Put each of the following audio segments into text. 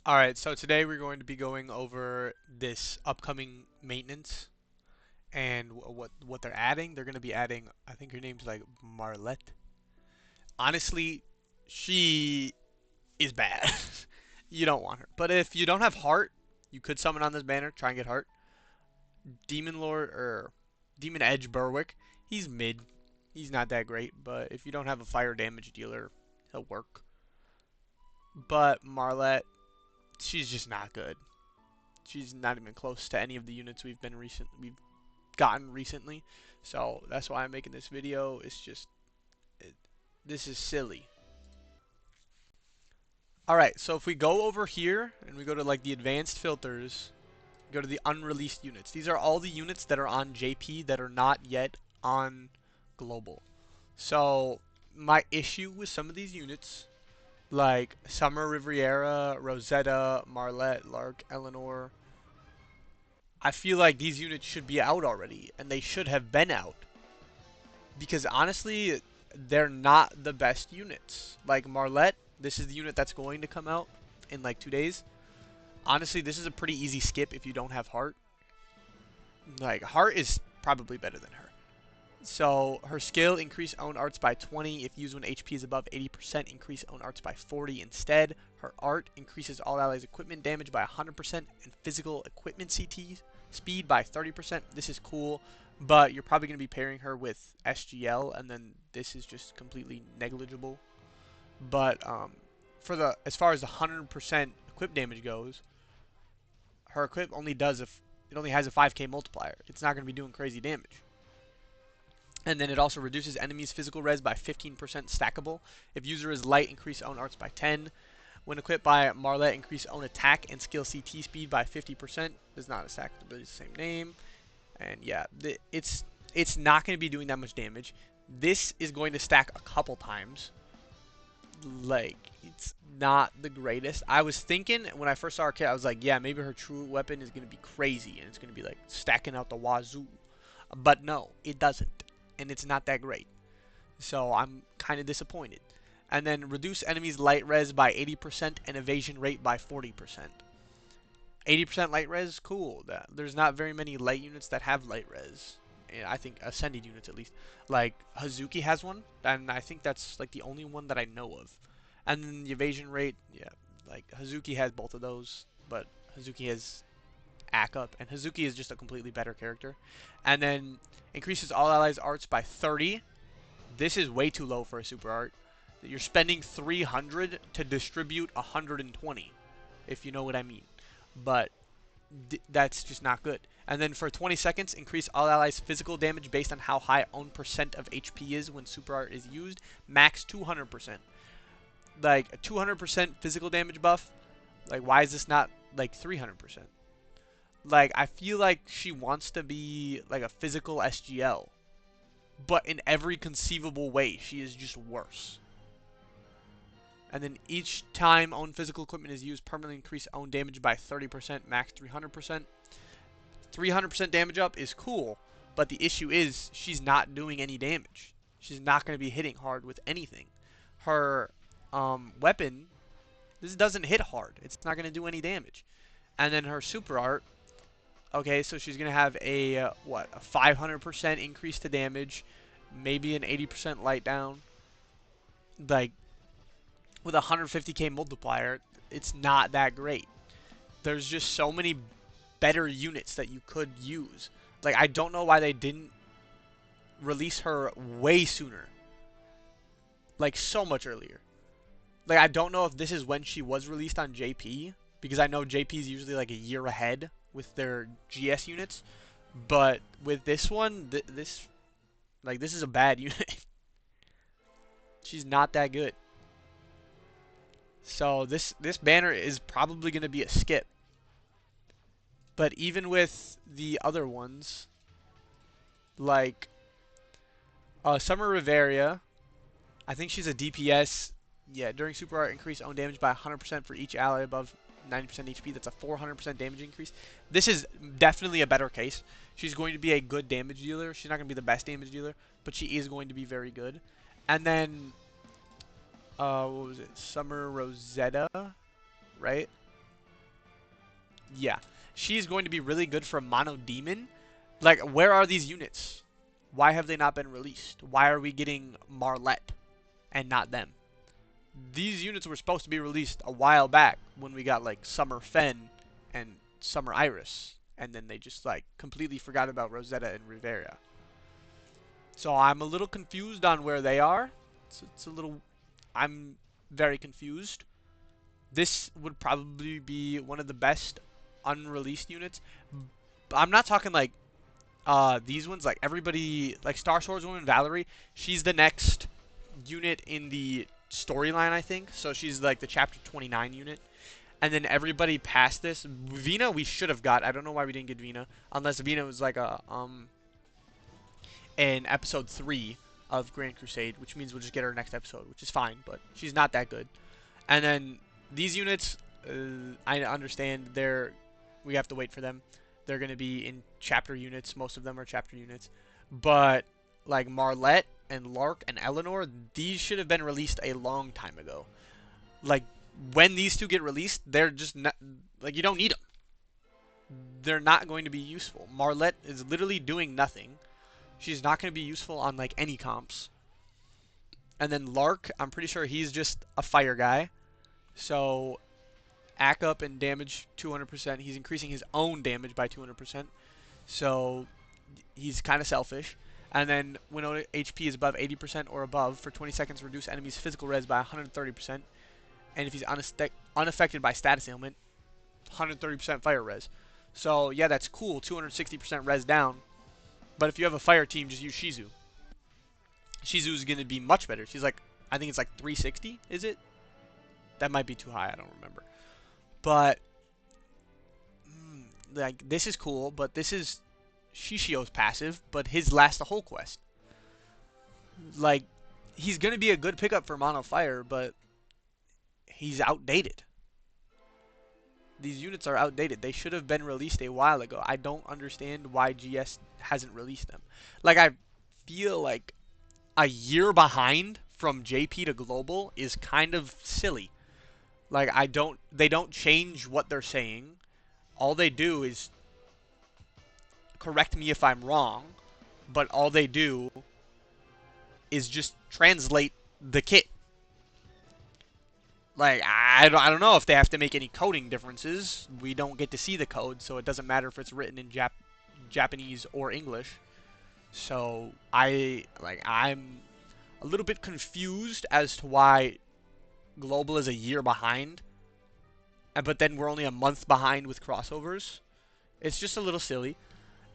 Alright, so today we're going to be going over this upcoming maintenance and what they're adding. They're going to be adding, I think her name's like Marlet. Honestly, she is bad. You don't want her. But if you don't have heart, you could summon on this banner, try and get heart. Demon Lord or Demon Edge Berwick, he's mid. He's not that great, but if you don't have a fire damage dealer, he'll work. But Marlet, she's just not good. She's not even close to any of the units we've gotten recently. So that's why I'm making this video. It's just it, this is silly. All right, so if we go over here and we go to like the advanced filters, go to the unreleased units. These are all the units that are on JP that are not yet on global. So my issue with some of these units, like Summer Riviera, Rosetta, Marlet, Lark, Eleanor, I feel like these units should be out already, and they should have been out. Because honestly, they're not the best units. Like Marlet, this is the unit that's going to come out in like 2 days. Honestly, this is a pretty easy skip if you don't have Heart. Like, Heart is probably better than her. So, her skill, increase own arts by 20. If used when HP is above 80%, increase own arts by 40 instead. Her art increases all allies' equipment damage by 100% and physical equipment CT speed by 30%. This is cool, but you're probably going to be pairing her with SGL, and then this is just completely negligible. But as far as the 100% equip damage goes, her equip only does if it only has a 5k multiplier. It's not going to be doing crazy damage. And then it also reduces enemies' physical res by 15% stackable. If user is light, increase own arts by 10. When equipped by Marlet, increase own attack and skill CT speed by 50%. Does not stack the same name. And yeah, it's not going to be doing that much damage. This is going to stack a couple times. Like, it's not the greatest. I was thinking when I first saw her kit, I was like, yeah, maybe her true weapon is going to be crazy and it's going to be like stacking out the wazoo. But no, it doesn't. And it's not that great. So I'm kind of disappointed. And then reduce enemies' light res by 80% and evasion rate by 40%. 80% light res, cool. There's not very many light units that have light res. I think ascended units at least. Like Hazuki has one, and I think that's like the only one that I know of. And then the evasion rate, yeah, like Hazuki has both of those, but Hazuki has Akup, and Hazuki is just a completely better character. And then increases all allies' arts by 30. This is way too low for a super art. You're spending 300 to distribute 120, if you know what I mean. But that's just not good. And then for 20 seconds, increase all allies' physical damage based on how high own percent of HP is when super art is used. Max 200%. Like a 200% physical damage buff. Like, why is this not like 300%? Like, I feel like she wants to be like a physical SGL, but in every conceivable way, she is just worse. And then each time own physical equipment is used, permanently increase own damage by 30%, max 300%. 300% damage up is cool, but the issue is she's not doing any damage. She's not going to be hitting hard with anything. Her weapon, this doesn't hit hard. It's not going to do any damage. And then her super art, okay, so she's going to have a 500% increase to damage, maybe an 80% light down. Like, with a 150k multiplier, it's not that great. There's just so many better units that you could use. Like, I don't know why they didn't release her way sooner. Like, so much earlier. Like, I don't know if this is when she was released on JP, because I know JP is usually like a year ahead with their GS units. But with this one, this is a bad unit. She's not that good. So this banner is probably going to be a skip. But even with the other ones, like Summer Riveria, I think she's a DPS. Yeah, during Super Art, increase own damage by 100% for each ally above 90% HP. That's a 400% damage increase. This is definitely a better case. She's going to be a good damage dealer. She's not going to be the best damage dealer, but she is going to be very good. And then, what was it? Summer Rosetta, right? Yeah, she's going to be really good for Mono Demon. Like, where are these units? Why have they not been released? Why are we getting Marlet and not them? These units were supposed to be released a while back when we got like Summer Fen and Summer Iris, and then they just like completely forgot about Rosetta and Rivera. So I'm a little confused on where they are. It's a little. I'm very confused. This would probably be one of the best unreleased units. I'm not talking like these ones, like everybody, like Star Swordswoman Valerie. She's the next unit in the storyline, I think. So she's like the chapter 29 unit. And then everybody past this, Vina we should have got. I don't know why we didn't get Vina, unless Vina was like a in episode 3 of Grand Crusade, which means we'll just get her next episode, which is fine, but she's not that good. And then these units, I understand we have to wait for them. They're going to be in chapter units. Most of them are chapter units. But like Marlet and Lark and Eleanor, these should have been released a long time ago. Like, when these two get released, they're just not, like, you don't need them. They're not going to be useful. Marlet is literally doing nothing. She's not going to be useful on like any comps. And then Lark, I'm pretty sure he's just a fire guy. So act up and damage 200%. He's increasing his own damage by 200%. So he's kind of selfish. And then when HP is above 80% or above, for 20 seconds reduce enemies' physical res by 130%. And if he's unaffected by status ailment, 130% fire res. So yeah, that's cool, 260% res down. But if you have a fire team, just use Shizu. Shizu's going to be much better. She's like, I think it's like 360, is it? That might be too high, I don't remember. But, like, this is cool, but this is Shishio's passive, but his lasts the whole quest. Like, he's going to be a good pickup for Mono Fire, but he's outdated. These units are outdated. They should have been released a while ago. I don't understand why GS hasn't released them. Like, I feel like a year behind from JP to Global is kind of silly. Like, they don't change what they're saying. All they do is, correct me if I'm wrong, but all they do is just translate the kit. Like, I don't know if they have to make any coding differences. We don't get to see the code, so it doesn't matter if it's written in Japanese or English. So I'm a little bit confused as to why Global is a year behind, but then we're only a month behind with crossovers. It's just a little silly.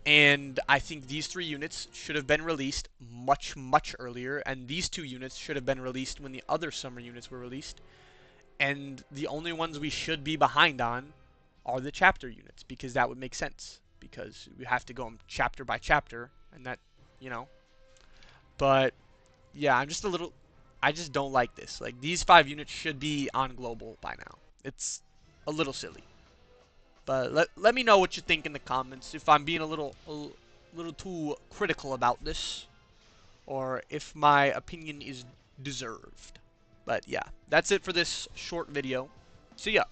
And I think these 3 units should have been released much, much earlier, and these 2 units should have been released when the other summer units were released. And the only ones we should be behind on are the chapter units, because that would make sense. Because we have to go chapter by chapter, and that, you know. But, yeah, I just don't like this. Like, these 5 units should be on Global by now. It's a little silly. But let me know what you think in the comments, if I'm being a little too critical about this, or if my opinion is deserved. But yeah, that's it for this short video. See ya.